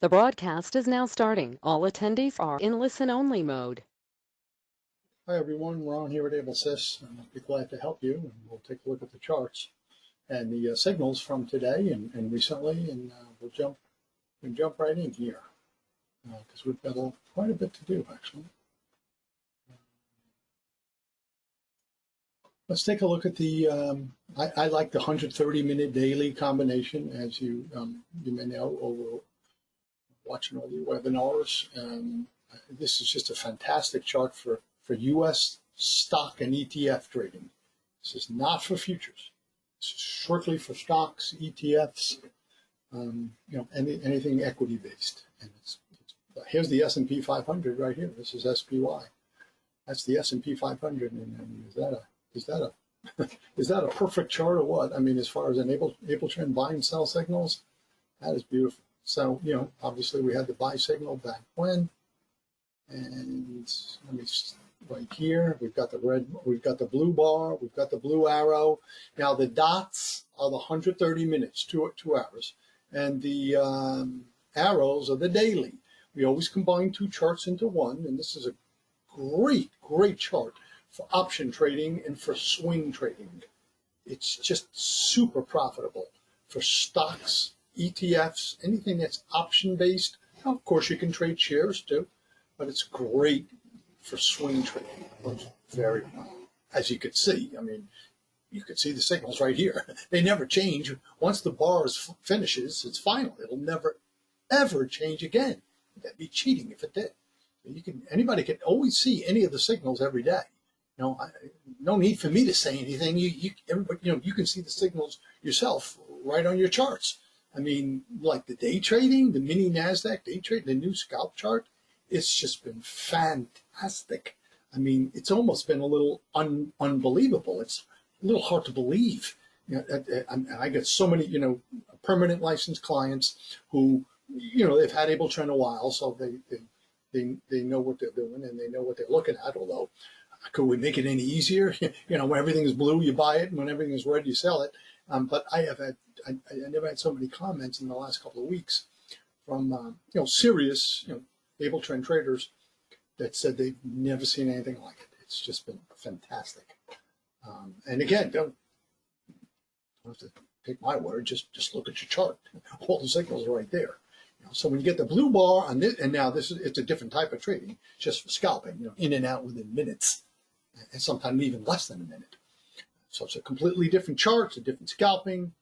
The broadcast is now starting. All attendees are in listen-only mode. Hi everyone, Ron here at AbleSys. I'll be glad to help you, and we'll take a look at the charts and the signals from today and recently, and we'll jump right in here because we've got quite a bit to do actually. Let's take a look at the. I like the 130-minute daily combination, as you may know over watching all the webinars. This is just a fantastic chart for U.S. stock and ETF trading. This is not for futures. This is strictly for stocks, ETFs, anything equity based. And here's the S&P 500 right here. This is SPY. That's the S&P 500. And is that a perfect chart or what? I mean, as far as an AbleTrend buy and sell signals, that is beautiful. So, obviously we had the buy signal back when, and let me right here, we've got the red, we've got the blue bar, we've got the blue arrow. Now the dots are the 130 minutes, two hours, and the arrows are the daily. We always combine two charts into one, and this is a great chart for option trading and for swing trading. It's just super profitable for stocks, ETFs, anything that's option based. Now, of course, you can trade shares too, but it's great for swing trading. Very, as you could see, I mean, you could see the signals right here. They never change. Once the bar finishes, it's final. It'll never, ever change again. That'd be cheating if it did. Anybody can always see any of the signals every day. No need for me to say anything. Everybody, you can see the signals yourself right on your charts. I mean, like the day trading, the mini NASDAQ day trade, the new Scalp Chart, it's just been fantastic. I mean, it's almost been a little unbelievable. It's a little hard to believe. I get so many, permanent licensed clients who, they've had AbleTrend a while, so they know what they're doing and they know what they're looking at. Although, could we make it any easier? When everything is blue, you buy it, and when everything is red, you sell it. But I never had so many comments in the last couple of weeks from serious AbleTrend traders that said they've never seen anything like it. It's just been fantastic. And again, don't have to take my word. Just look at your chart. All the signals are right there. So when you get the blue bar on this, and now it's a different type of trading, just for scalping, in and out within minutes, and sometimes even less than a minute. So it's a completely different chart, it's a different scalping,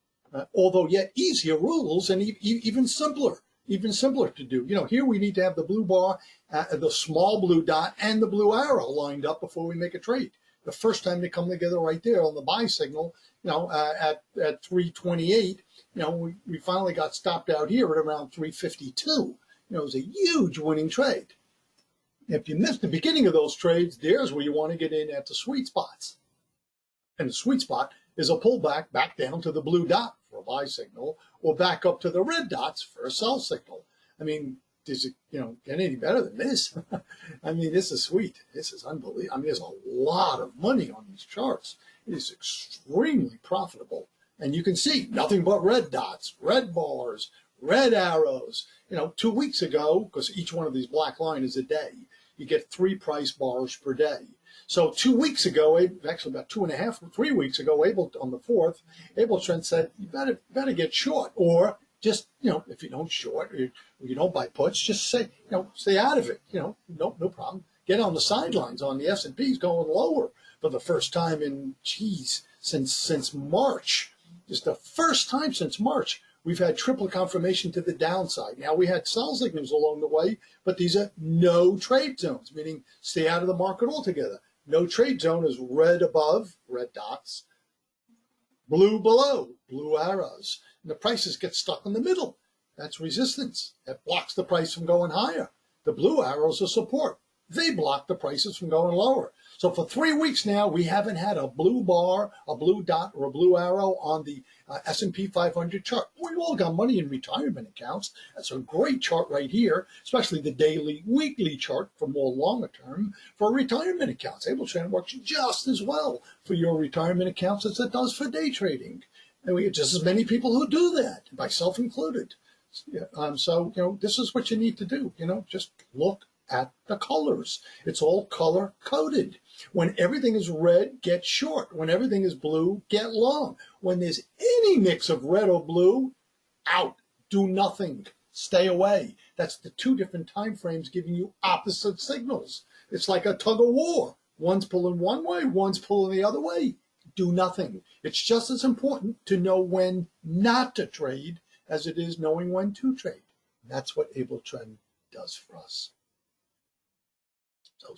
although yet easier rules and even simpler to do. Here we need to have the blue bar, the small blue dot, and the blue arrow lined up before we make a trade. The first time they come together right there on the buy signal, at 328, we finally got stopped out here at around 352. It was a huge winning trade. If you missed the beginning of those trades, there's where you want to get in at the sweet spots. And the sweet spot is a pullback back down to the blue dot for a buy signal, or back up to the red dots for a sell signal. I mean, does it get any better than this? I mean, this is sweet. This is unbelievable. I mean, there's a lot of money on these charts. It is extremely profitable. And you can see nothing but red dots, red bars, red arrows. 2 weeks ago, because each one of these black lines is a day, you get 3 price bars per day. So 2 weeks ago, actually about 3 weeks ago, on the 4th, AbleTrend said, you better get short, or just, if you don't short, or you don't buy puts, just say, stay out of it. No problem. Get on the sidelines on the S&P's going lower for the first time in, since March. It's the first time since March we've had triple confirmation to the downside. Now, we had sell signals along the way, but these are no trade zones, meaning stay out of the market altogether. No trade zone is red above, red dots, blue below, blue arrows. And the prices get stuck in the middle. That's resistance. That blocks the price from going higher. The blue arrows are support. They block the prices from going lower. So for 3 weeks now, we haven't had a blue bar, a blue dot, or a blue arrow on the S&P 500 chart. We all got money in retirement accounts. That's a great chart right here, especially the daily, weekly chart for more longer term for retirement accounts. AbleTrend works just as well for your retirement accounts as it does for day trading. And we get just as many people who do that, myself included. So, this is what you need to do. Just look at the colors. It's all color coded. When everything is red, get short. When everything is blue, get long. When there's any mix of red or blue, out. Do nothing. Stay away. That's the two different time frames giving you opposite signals. It's like a tug of war. One's pulling one way, one's pulling the other way. Do nothing. It's just as important to know when not to trade as it is knowing when to trade. That's what AbleTrend does for us. So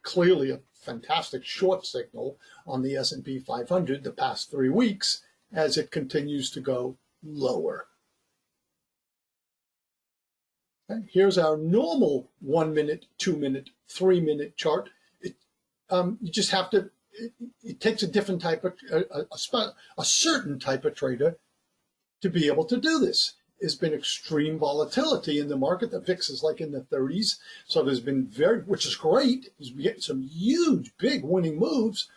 clearly a fantastic short signal on the S&P 500 the past 3 weeks as it continues to go lower. Okay, here's our normal 1 minute, 2 minute, 3 minute chart. You just have to, it takes a different type of, a certain type of trader to be able to do this. There's been extreme volatility in the market. The VIX is like in the 30s. So there's been which is great. We get some huge, big winning moves,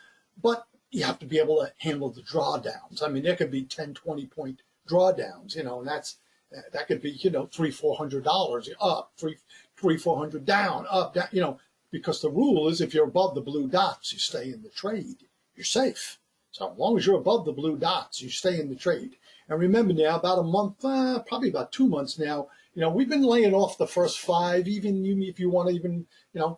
but you have to be able to handle the drawdowns. I mean, there could be 10, 20 point drawdowns, and that could be, $300-400 up, $300-400 down, up, down, because the rule is if you're above the blue dots, you stay in the trade. You're safe. So as long as you're above the blue dots, you stay in the trade. And remember now, about a month, probably about 2 months now, we've been laying off the first 5, even if you want to even,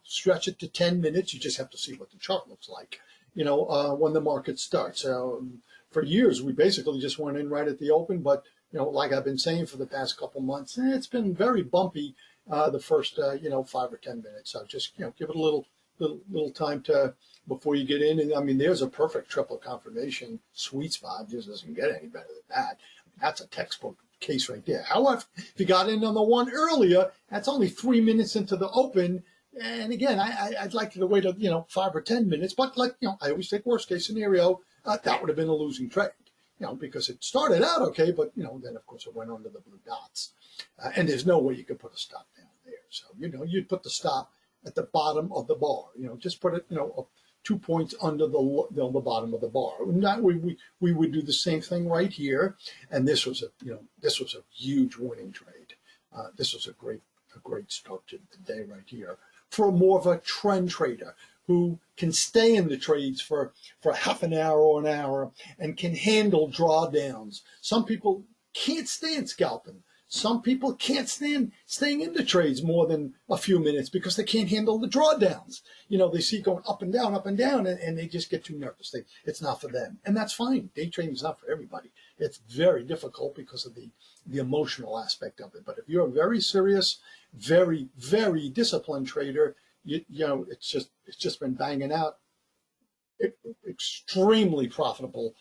stretch it to 10 minutes, you just have to see what the chart looks like, when the market starts. For years, we basically just went in right at the open, but, like I've been saying for the past couple months, it's been very bumpy the first, 5 or 10 minutes. So just, give it a little time before you get in. And I mean, there's a perfect triple confirmation sweet spot. It just doesn't get any better than that. That's a textbook case right there. However, if you got in on the one earlier, that's only 3 minutes into the open. And again, I'd like to wait 5 or 10 minutes, but I always take worst case scenario, that would have been a losing trade, because it started out okay, but then of course it went under the blue dots, and there's no way you could put a stop down there. So you'd put the stop at the bottom of the bar. Just put it 2 points under the bottom of the bar. And that we would do the same thing right here. And this was a huge winning trade. This was a great start to the day right here for more of a trend trader who can stay in the trades for half an hour or an hour and can handle drawdowns. Some people can't stand scalping. Some people can't stand staying in the trades more than a few minutes because they can't handle the drawdowns. They see going up and down, and they just get too nervous. It's not for them. And that's fine. Day trading is not for everybody. It's very difficult because of the emotional aspect of it. But if you're a very serious, very, very disciplined trader, it's just been banging out extremely profitable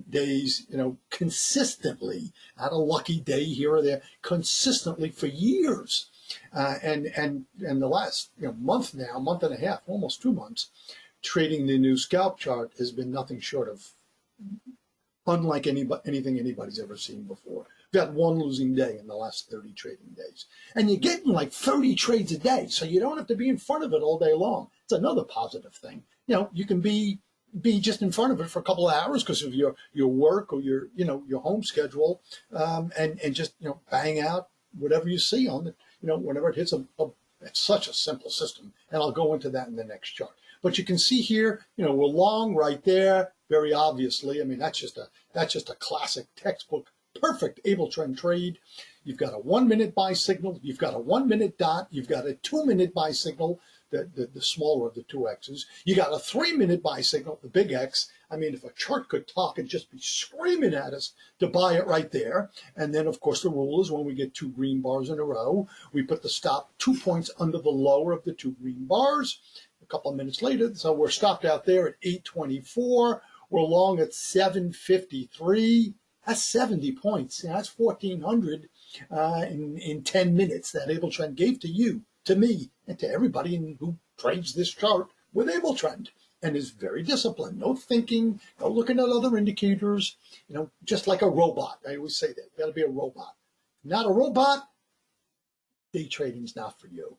days, consistently, not a lucky day here or there, consistently for years. And the last month and a half, almost 2 months, trading the new Scalp Chart has been nothing short of unlike anything anybody's ever seen before. We've got one losing day in the last 30 trading days. And you're getting like 30 trades a day, so you don't have to be in front of it all day long. It's another positive thing. You can be just in front of it for a couple of hours because of your work or your home schedule, and just bang out whatever you see on it, whenever it hits it's such a simple system, and I'll go into that in the next chart. But you can see here, we're long right there, very obviously. I mean, that's just a classic textbook, perfect AbleTrend trade. You've got a 1 minute buy signal, you've got a 1 minute dot, you've got a 2 minute buy signal, the smaller of the two X's. You got a 3 minute buy signal, the big X. I mean, if a chart could talk, it'd just be screaming at us to buy it right there. And then, of course, the rule is when we get 2 green bars in a row, we put the stop 2 points under the lower of the 2 green bars. A couple of minutes later, so we're stopped out there at 824. We're long at 753. That's 70 points. That's 1,400 in 10 minutes that AbleTrend gave to you, to me, and to everybody who trades this chart with AbleTrend and is very disciplined. No thinking, no looking at other indicators, just like a robot. I always say that. You got to be a robot. Not a robot, day trading is not for you.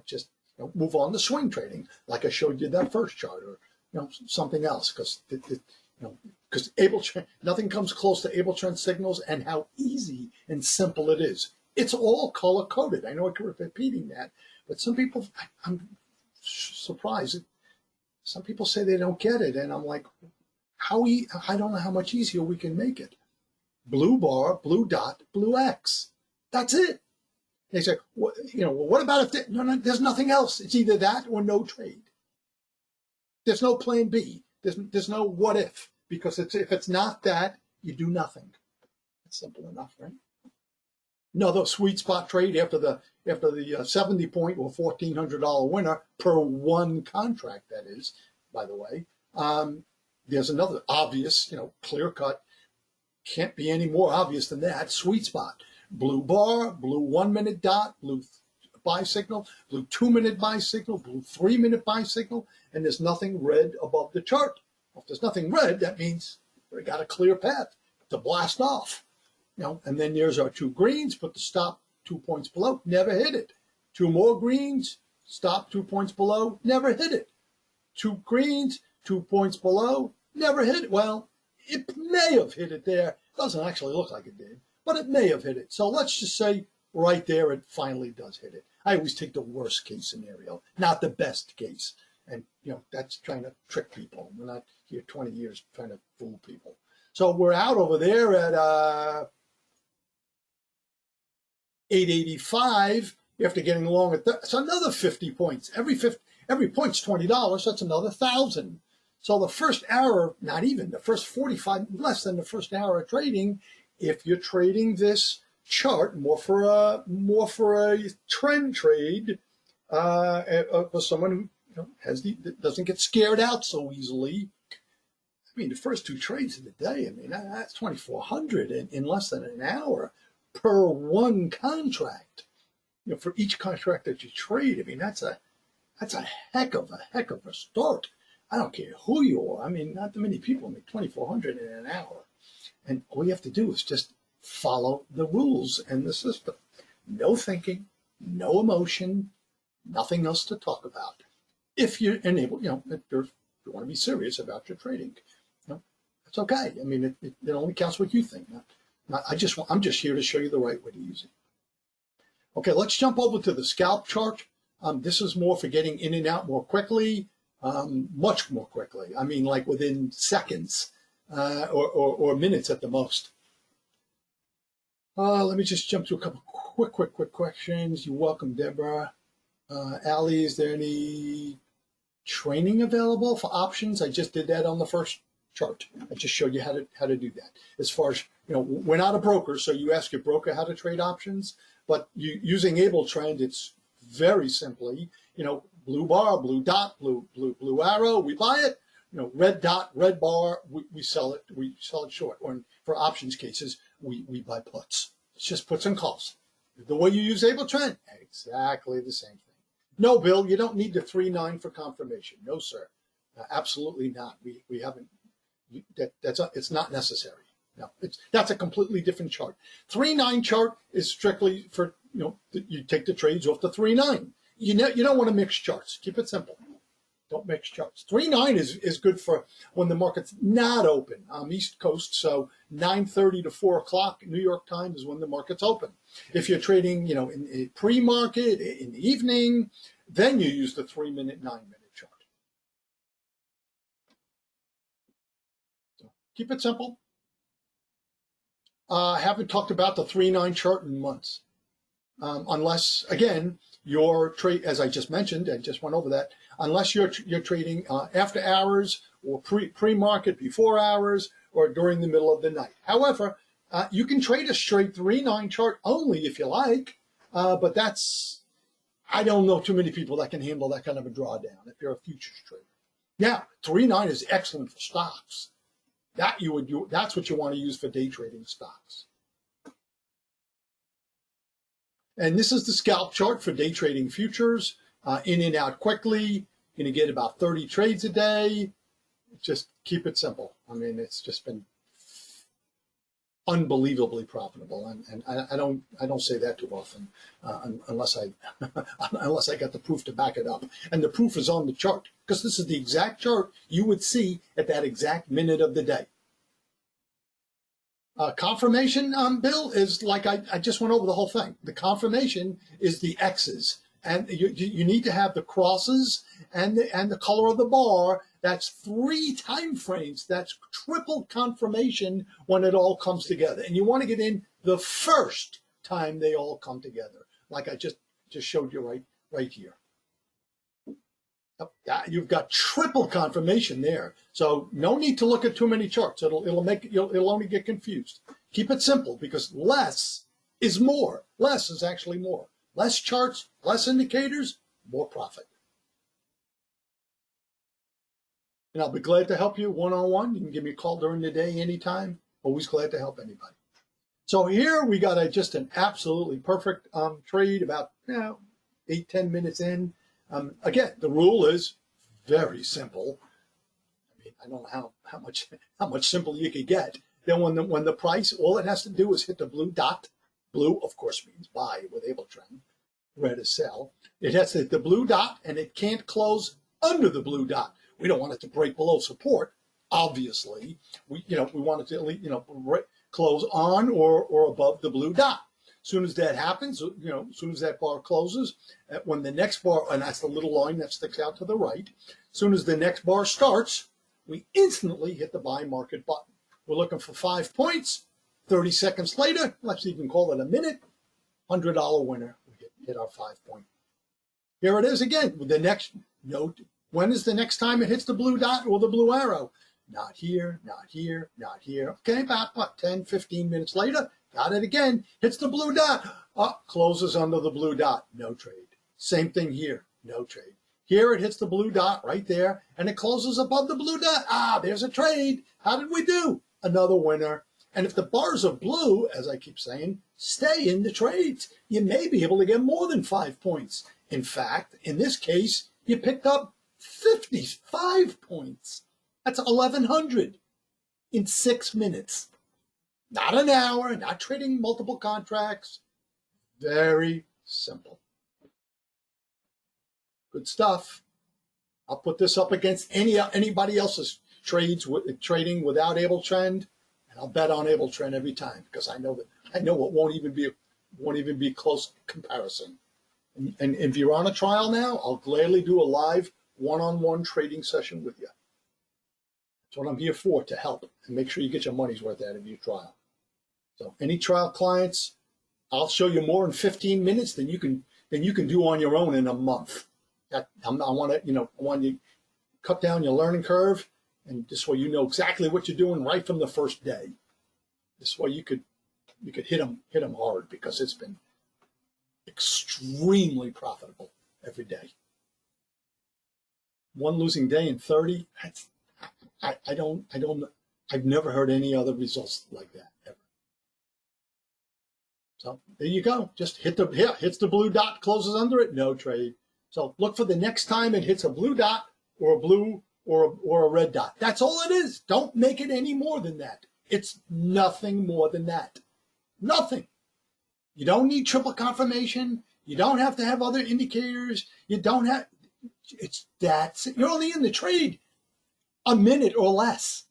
Just move on to swing trading, like I showed you that first chart, or something else, because because AbleTrend, nothing comes close to AbleTrend signals and how easy and simple it is. It's all color coded. I know I keep repeating that, but some people, I'm surprised. Some people say they don't get it, and I'm like, I don't know how much easier we can make it. Blue bar, blue dot, blue X. That's it. They say, well, what about if no, there's nothing else? It's either that or no trade. There's no plan B. There's no what if, because if it's not that, you do nothing. It's simple enough, right? Another sweet spot trade after the 70 point or $1,400 winner per one contract. That is, by the way. There's another obvious, clear cut. Can't be any more obvious than that. Sweet spot. Blue bar, blue 1 minute dot, blue buy signal, blue 2 minute buy signal, blue 3 minute buy signal, and there's nothing red above the chart. If there's nothing red, that means we got a clear path to blast off. And then there's our two greens, put the stop 2 points below, never hit it. Two more greens, stop 2 points below, never hit it. Two greens, 2 points below, never hit it. Well, it may have hit it there. Doesn't actually look like it did, but it may have hit it. So let's just say right there it finally does hit it. I always take the worst case scenario, not the best case. And, that's trying to trick people. We're not here 20 years trying to fool people. So we're out over there at 885 after getting along at it's another 50 points. Every point's $20. That's another 1,000. So the first hour, not even the first 45, less than the first hour of trading, if you're trading this chart more for a trend trade, for someone who doesn't get scared out so easily. I mean, the first two trades of the day, that's 2,400 in less than an hour per one contract. For each contract that you trade, that's a heck of a start. I don't care who you are. Not that many people make 2,400 in an hour. And all you have to do is just follow the rules and the system. No thinking, no emotion, nothing else to talk about. If you're enabled, if you want to be serious about your trading, it's okay. It only counts what you think. I'm just here to show you the right way to use it. Okay, let's jump over to the scalp chart. This is more for getting in and out more quickly. Much more quickly. Like within seconds or minutes at the most. Let me just jump to a couple quick questions. You're welcome, Deborah. Ali, is there any training available for options? I just did that on the first chart. I just showed you how to do that. As far as, we're not a broker, so you ask your broker how to trade options, but using AbleTrend, it's very simply, blue bar, blue dot, blue arrow, we buy it. Red dot, red bar, we sell it. We sell it short. Or for options cases, we buy puts. It's just puts and calls. The way you use AbleTrend, exactly the same thing. No, Bill, you don't need the 3.9 for confirmation. No, sir, absolutely not. We haven't. It's not necessary. No, that's a completely different chart. 3.9 chart is strictly for you take the trades off the 3.9. You don't want to mix charts. Keep it simple. Don't mix charts. 3.9 is good for when the market's not open. I'm East Coast, so 9:30 to 4 o'clock New York time is when the market's open. If you're trading, in a pre-market, in the evening, then you use the 3 minute, 9 minute chart. So keep it simple. I haven't talked about the 3.9 chart in months. Unless, again, your trade, as I just mentioned, I just went over that, unless you're trading after hours or pre-market, before hours, or during the middle of the night. However, you can trade a straight 3.9 chart only if you like, but I don't know too many people that can handle that kind of a drawdown if you're a futures trader. Now, 3.9 is excellent for stocks. That's what you want to use for day trading stocks. And this is the scalp chart for day trading futures. In and out quickly. Going to get about 30 trades a day. Just keep it simple. It's just been unbelievably profitable, and I don't say that too often, unless I got the proof to back it up. And the proof is on the chart, because this is the exact chart you would see at that exact minute of the day. Confirmation, Bill, is like I just went over the whole thing. The confirmation is the X's, and you need to have the crosses and the color of the bar. That's 3 time frames. That's triple confirmation when it all comes together. And you want to get in the first time they all come together, like I just showed you right here. You've got triple confirmation there. So no need to look at too many charts. It'll only get confused. Keep it simple, because less is more. Less is actually more. Less charts, less indicators, more profit. And I'll be glad to help you one-on-one. You can give me a call during the day anytime. Always glad to help anybody. So here we got just an absolutely perfect trade about 8-10 minutes in. Again, the rule is very simple. I mean, I don't know how much simpler you could get. Then when the price, all it has to do is hit the blue dot. Blue, of course, means buy with AbleTrend. Red is sell. It has to hit the blue dot, and it can't close under the blue dot. We don't want it to break below support. Obviously, we want it to at least, close on or above the blue dot. As soon as that happens, as soon as that bar closes, when the next bar, and that's the little line that sticks out to the right, as soon as the next bar starts, we instantly hit the buy market button. We're looking for 5 points. 30 seconds later, let's even call it a minute, $100 winner. We hit our 5 point. Here it is again with the next note. When is the next time it hits the blue dot or the blue arrow? Not here, not here, not here. Okay, about 10, 15 minutes later, got it again. Hits the blue dot. Closes under the blue dot. No trade. Same thing here. No trade. Here it hits the blue dot right there, and it closes above the blue dot. There's a trade. How did we do? Another winner. And if the bars are blue, as I keep saying, stay in the trades. You may be able to get more than 5 points. In fact, in this case, you picked up 55 points. That's 1,100 in 6 minutes. Not an hour, not trading multiple contracts. Very simple. Good stuff. I'll put this up against anybody else's trading without AbleTrend, and I'll bet on AbleTrend every time, because I know it won't even be a close comparison. And if you're on a trial now, I'll gladly do a live one-on-one trading session with you. That's what I'm here for, to help and make sure you get your money's worth out of your trial. So any trial clients, I'll show you more in 15 minutes than you can do on your own in a month. I want you to cut down your learning curve, and this way you know exactly what you're doing right from the first day. This way you could hit them hard, because it's been extremely profitable every day. One losing day in 30. I've never heard any other results like that ever. So there you go. Just hits the blue dot, closes under it, no trade. So look for the next time it hits a blue dot or a blue or a red dot. That's all it is. Don't make it any more than that. It's nothing more than that. Nothing. You don't need triple confirmation. You don't have to have other indicators. You don't have. You're only in the trade a minute or less.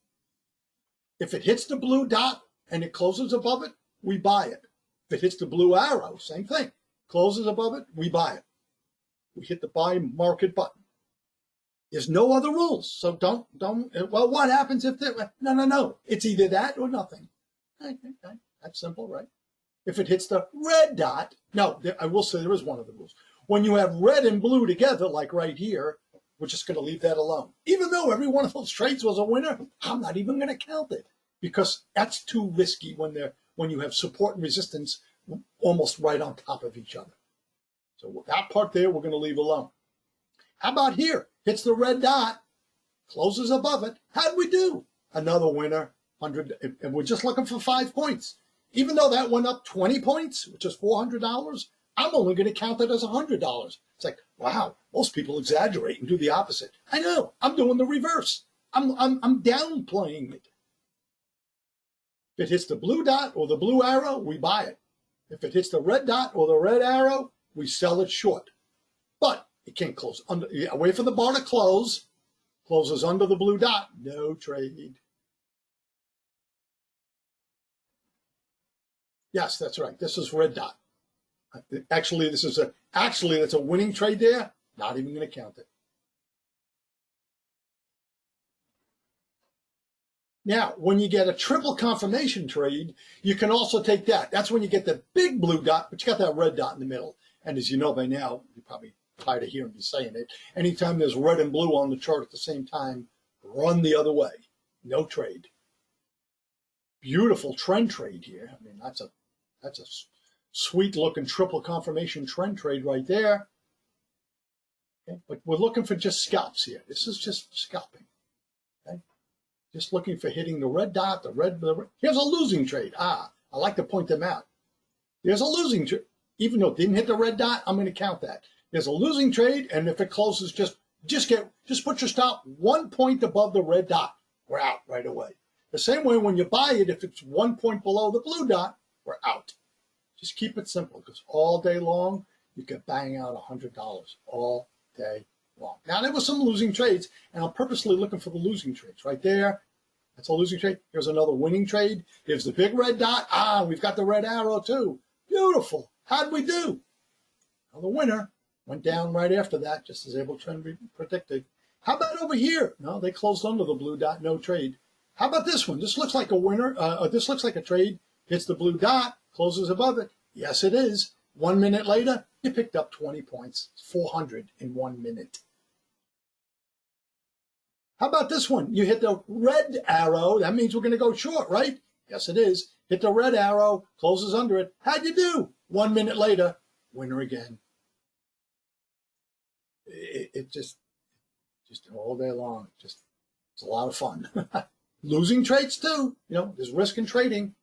If it hits the blue dot and it closes above it, we buy it. If it hits the blue arrow, same thing. Closes above it, we buy it. We hit the buy market button. There's no other rules. So don't, well, what happens if no. It's either that or nothing. Okay. That's simple, right? If it hits the red dot, no, I will say there is one of the rules. When you have red and blue together, like right here, we're just going to leave that alone. Even though every one of those trades was a winner, I'm not even going to count it, because that's too risky when you have support and resistance almost right on top of each other. So that part there, we're going to leave alone. How about here? Hits the red dot, closes above it. How'd we do? Another winner, 100, and we're just looking for 5 points. Even though that went up 20 points, which is $400, I'm only going to count it as $100. It's like, wow, most people exaggerate and do the opposite. I know, I'm doing the reverse. I'm downplaying it. If it hits the blue dot or the blue arrow, we buy it. If it hits the red dot or the red arrow, we sell it short. But it can't close under. Wait for the bar to close. Closes under the blue dot. No trade. Yes, that's right. This is red dot. Actually, that's a winning trade there. Not even going to count it. Now, when you get a triple confirmation trade, you can also take that. That's when you get the big blue dot, but you got that red dot in the middle. And as you know by now, you're probably tired of hearing me saying it. Anytime there's red and blue on the chart at the same time, run the other way. No trade. Beautiful trend trade here. I mean, that's a sweet looking triple confirmation trend trade right there. Okay? But we're looking for just scalps here. This is just scalping. Okay? Just looking for hitting the red dot, here's a losing trade. I like to point them out. There's a losing trade. Even though it didn't hit the red dot, I'm going to count that. There's a losing trade, and if it closes, just put your stop 1 point above the red dot. We're out right away. The same way when you buy it, if it's 1 point below the blue dot, we're out. Just keep it simple, because all day long, you can bang out $100 all day long. Now, there were some losing trades, and I'm purposely looking for the losing trades. Right there, that's a losing trade. Here's another winning trade. Here's the big red dot. We've got the red arrow too. Beautiful. How'd we do? Well, the winner went down right after that, just as AbleTrend predicted. How about over here? No, they closed under the blue dot, no trade. How about this one? This looks like a winner. This looks like a trade. Hits the blue dot, closes above it. Yes, it is. 1 minute later, you picked up 20 points, 400 in 1 minute. How about this one? You hit the red arrow. That means we're going to go short, right? Yes, it is. Hit the red arrow, closes under it. How'd you do? 1 minute later, winner again. It just all day long. It's a lot of fun. Losing trades too. There's risk in trading.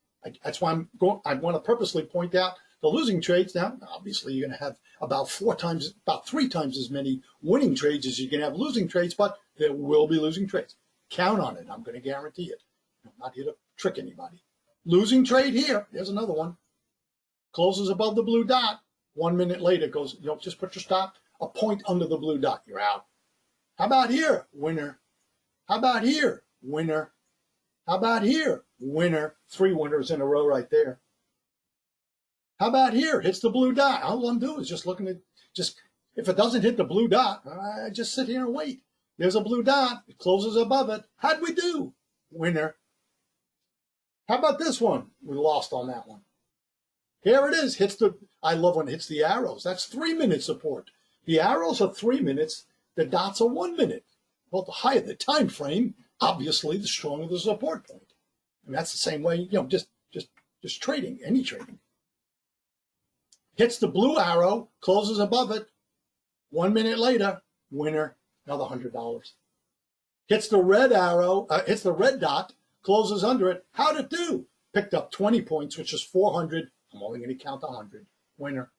That's why I want to purposely point out the losing trades. Now, obviously, you're going to have about 3 times as many winning trades as you can have losing trades, but there will be losing trades. Count on it. I'm going to guarantee it. I'm not here to trick anybody. Losing trade here. There's another one. Closes above the blue dot. 1 minute later goes, just put your stop a point under the blue dot. You're out. How about here? Winner. How about here? Winner. How about here? Winner. 3 winners in a row right there. How about here? Hits the blue dot. All I'm doing is just looking at, if it doesn't hit the blue dot, I just sit here and wait. There's a blue dot. It closes above it. How'd we do? Winner. How about this one? We lost on that one. Here it is. I love when it hits the arrows. That's 3 minute support. The arrows are 3 minutes. The dots are 1 minute. Well, the higher the time frame, obviously, the stronger the support point. And that's the same way, just trading, any trading. Hits the blue arrow, closes above it. 1 minute later, winner, another $100. Hits the red arrow, hits the red dot, closes under it. How'd it do? Picked up 20 points, which is 400. I'm only going to count 100. Winner.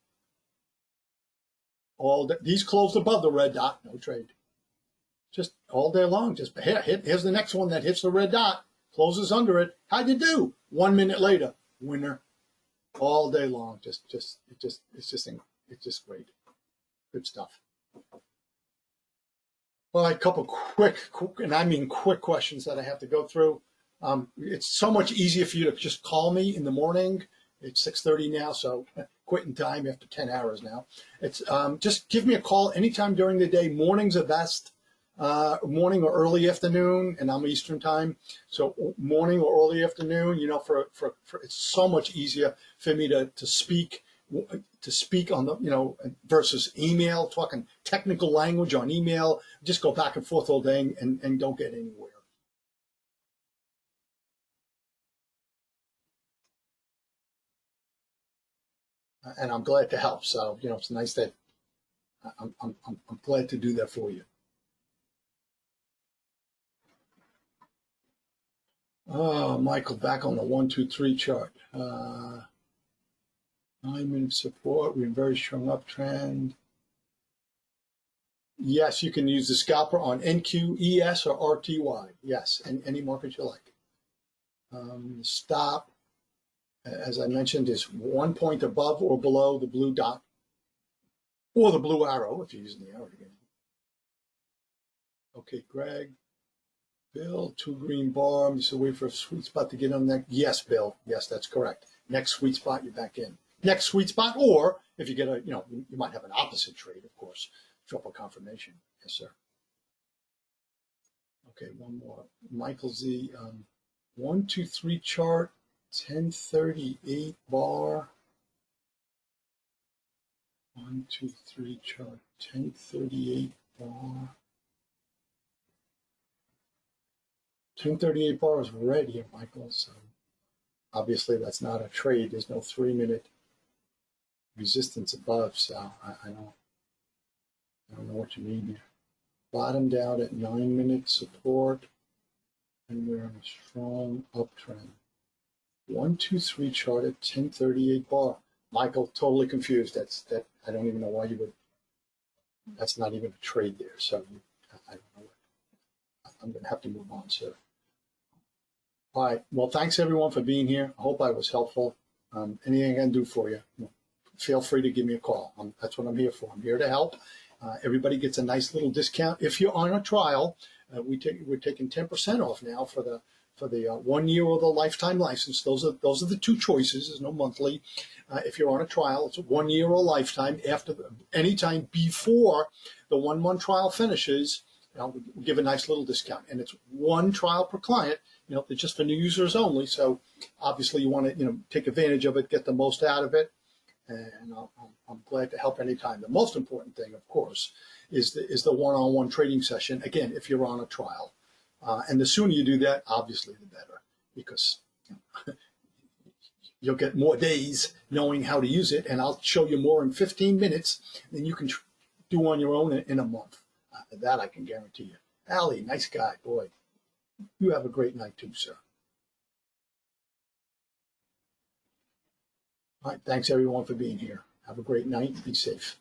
These closed above the red dot, no trade. Just all day long. Here's the next one that hits the red dot, closes under it. How'd you do? 1 minute later, winner. All day long. It's just great. Good stuff. Well, a couple quick, and I mean quick questions that I have to go through. It's so much easier for you to just call me in the morning. It's 6:30 now, so quitting time after 10 hours now. It's just give me a call anytime during the day. Mornings are best. Morning or early afternoon, and I'm Eastern time, so morning or early afternoon. It's so much easier for me to speak on the versus email, talking technical language on email. Just go back and forth all day and don't get anywhere. And I'm glad to help. So it's nice that I'm glad to do that for you. Oh, Michael, back on the 1, 2, 3 chart. 9 minute support. We're in very strong uptrend. Yes, you can use the scalper on NQ, ES, or RTY. Yes, and any market you like. Stop, as I mentioned, is 1 point above or below the blue dot or the blue arrow if you're using the arrow again. Okay, Greg. Bill, 2 green bar. So wait for a sweet spot to get on that. Yes, Bill. Yes, that's correct. Next sweet spot, you're back in. Next sweet spot, or if you get a, you might have an opposite trade, of course. Triple confirmation. Yes, sir. Okay, one more. Michael Z. 1, 2, 3 chart, 1038 bar. 1, 2, 3 chart, 1038 bar. 1038 bar is red here, Michael. So obviously that's not a trade. There's no 3-minute resistance above. So I don't know what you mean here. Bottomed out at 9-minute support, and we're on a strong uptrend. 1, 2, 3 chart at 1038 bar. Michael, totally confused. That I don't even know why you would. That's not even a trade there. So I don't know. I'm going to have to move on, sir. All right. Well, thanks everyone for being here. I hope I was helpful. Anything I can do for you, feel free to give me a call. That's what I'm here for. I'm here to help. Everybody gets a nice little discount if you're on a trial. We're taking 10% off now for the 1 year or the lifetime license. Those are the two choices. There's no monthly. If you're on a trial, it's 1 year or lifetime. Anytime before the 1 month trial finishes, we'll give a nice little discount. And it's one trial per client. It's just for new users only. So obviously you want to take advantage of it, get the most out of it. And I'm glad to help anytime. The most important thing, of course, is the one-on-one trading session. Again, if you're on a trial, and the sooner you do that, obviously, the better, because you'll get more days knowing how to use it, and I'll show you more in 15 minutes than you can do on your own in a month. That I can guarantee you. Allie, nice guy, boy. You have a great night too, sir. All right, thanks everyone for being here. Have a great night. Be safe.